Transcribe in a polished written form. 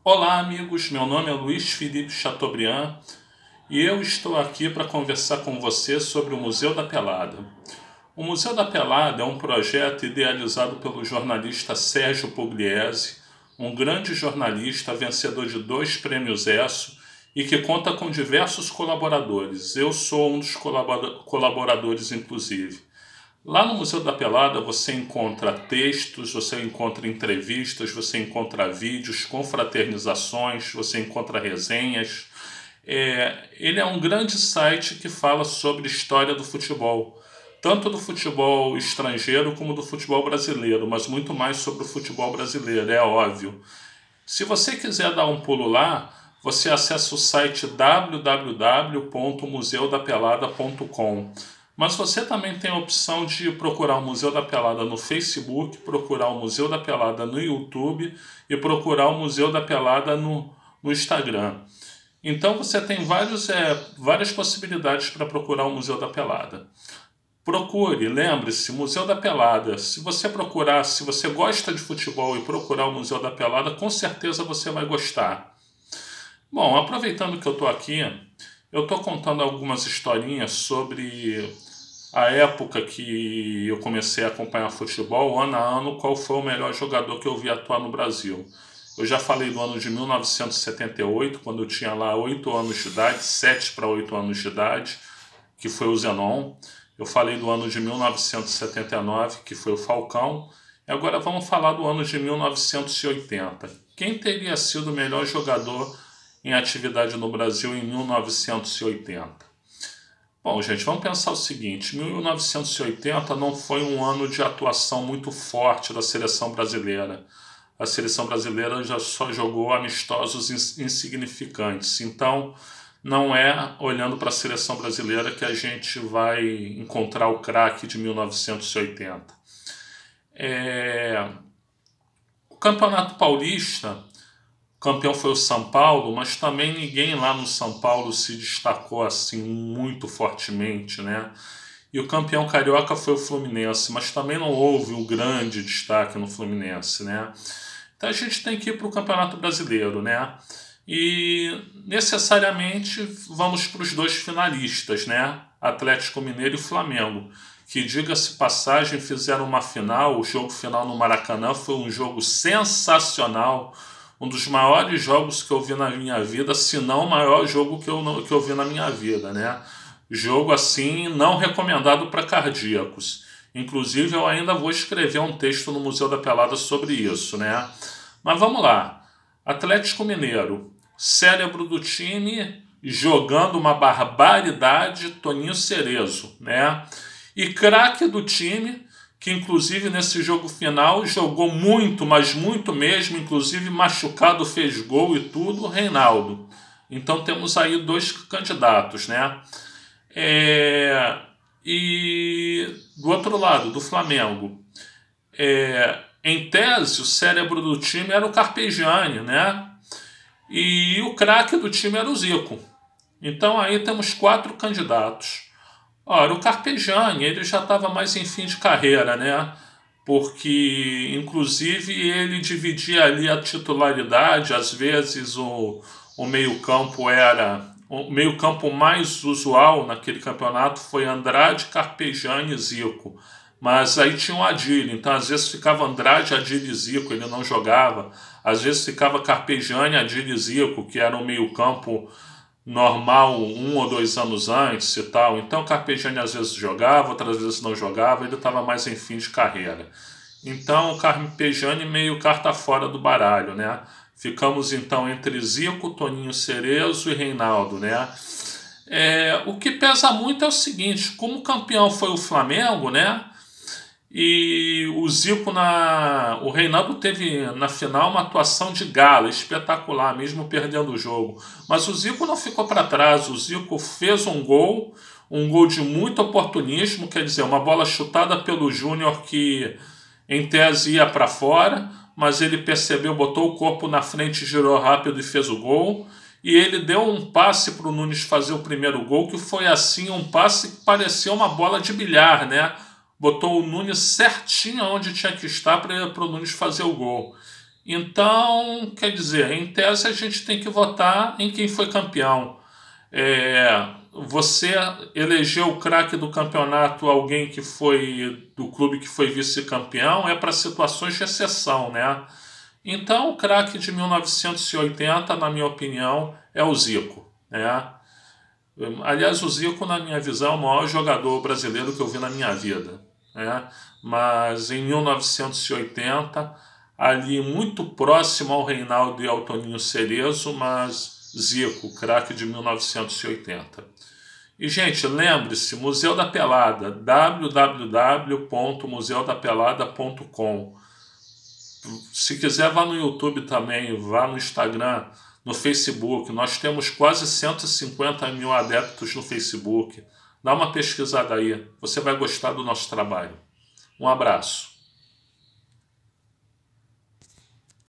Olá, amigos. Meu nome é Luiz Felipe Chateaubriand e eu estou aqui para conversar com você sobre o Museu da Pelada. O Museu da Pelada é um projeto idealizado pelo jornalista Sérgio Pugliese, um grande jornalista vencedor de 2 prêmios ESSO e que conta com diversos colaboradores. Eu sou um dos colaboradores, inclusive. Lá no Museu da Pelada você encontra textos, você encontra entrevistas, você encontra vídeos, confraternizações, você encontra resenhas. Ele é um grande site que fala sobre história do futebol, tanto do futebol estrangeiro como do futebol brasileiro, mas muito mais sobre o futebol brasileiro, é óbvio. Se você quiser dar um pulo lá, você acessa o site www.museudapelada.com. Mas você também tem a opção de procurar o Museu da Pelada no Facebook, procurar o Museu da Pelada no YouTube e procurar o Museu da Pelada no Instagram. Então você tem várias possibilidades para procurar o Museu da Pelada. Procure, lembre-se, Museu da Pelada. Se você procurar, se você gosta de futebol e procurar o Museu da Pelada, com certeza você vai gostar. Bom, aproveitando que eu estou aqui, eu estou contando algumas historinhas sobre a época que eu comecei a acompanhar futebol, ano a ano, qual foi o melhor jogador que eu vi atuar no Brasil. Eu já falei do ano de 1978, quando eu tinha lá 8 anos de idade, 7 para 8 anos de idade, que foi o Zenon. Eu falei do ano de 1979, que foi o Falcão. E agora vamos falar do ano de 1980. Quem teria sido o melhor jogador em atividade no Brasil em 1980? Bom, gente, vamos pensar o seguinte, 1980 não foi um ano de atuação muito forte da seleção brasileira. A seleção brasileira já só jogou amistosos insignificantes, então não é olhando para a seleção brasileira que a gente vai encontrar o craque de 1980. O Campeonato Paulista, o campeão foi o São Paulo, mas também ninguém lá no São Paulo se destacou assim muito fortemente, né? E o campeão carioca foi o Fluminense, mas também não houve um grande destaque no Fluminense, né? Então a gente tem que ir para o Campeonato Brasileiro, né? E necessariamente vamos para os 2 finalistas, né? Atlético Mineiro e Flamengo, que, diga-se passagem, fizeram uma final, o jogo final no Maracanã foi um jogo sensacional, um dos maiores jogos que eu vi na minha vida, se não o maior jogo que eu vi na minha vida, né? Jogo assim não recomendado para cardíacos. Inclusive eu ainda vou escrever um texto no Museu da Pelada sobre isso, né? Mas vamos lá. Atlético Mineiro, cérebro do time, jogando uma barbaridade, Toninho Cerezo, né? E craque do time, que inclusive nesse jogo final jogou muito, mas muito mesmo, inclusive machucado, fez gol e tudo, Reinaldo. Então temos aí 2 candidatos, né? E do outro lado, do Flamengo, em tese, o cérebro do time era o Carpegiani, né? E o craque do time era o Zico. Então aí temos 4 candidatos. Ora, o Carpegiani, ele já estava mais em fim de carreira, né? Porque, inclusive, ele dividia ali a titularidade. Às vezes o meio-campo era... O meio-campo mais usual naquele campeonato foi Andrade, Carpegiani e Zico. Mas aí tinha o Adílio, então às vezes ficava Andrade, Adílio e Zico, ele não jogava. Às vezes ficava Carpegiani, Adílio e Zico, que era o meio-campo normal 1 ou 2 anos antes e tal. Então o Carpegiani às vezes jogava, outras vezes não jogava, ele estava mais em fim de carreira. Então o Carpegiani meio carta fora do baralho, né? Ficamos então entre Zico, Toninho Cerezo e Reinaldo, né? O que pesa muito é o seguinte, como campeão foi o Flamengo, né? E o Zico, o Reinaldo teve na final uma atuação de gala, espetacular, mesmo perdendo o jogo. Mas o Zico não ficou para trás, o Zico fez um gol de muito oportunismo, quer dizer, uma bola chutada pelo Júnior que em tese ia para fora, mas ele percebeu, botou o corpo na frente, girou rápido e fez o gol. E ele deu um passe para o Nunes fazer o primeiro gol, que foi assim, um passe que parecia uma bola de bilhar, né? Botou o Nunes certinho onde tinha que estar para o Nunes fazer o gol. Então, quer dizer, em tese a gente tem que votar em quem foi campeão. Você elegeu o craque do campeonato, alguém que foi do clube que foi vice-campeão, é para situações de exceção, né? Então, o craque de 1980, na minha opinião, é o Zico, né? Aliás, o Zico, na minha visão, é o maior jogador brasileiro que eu vi na minha vida, né? Mas em 1980, ali muito próximo ao Reinaldo e ao Toninho Cerezo, mas Zico, craque de 1980. E, gente, lembre-se, Museu da Pelada, www.museudapelada.com. Se quiser, vá no YouTube também, vá no Instagram, no Facebook. Nós temos quase 150 mil adeptos no Facebook. Dá uma pesquisada aí, você vai gostar do nosso trabalho. Um abraço.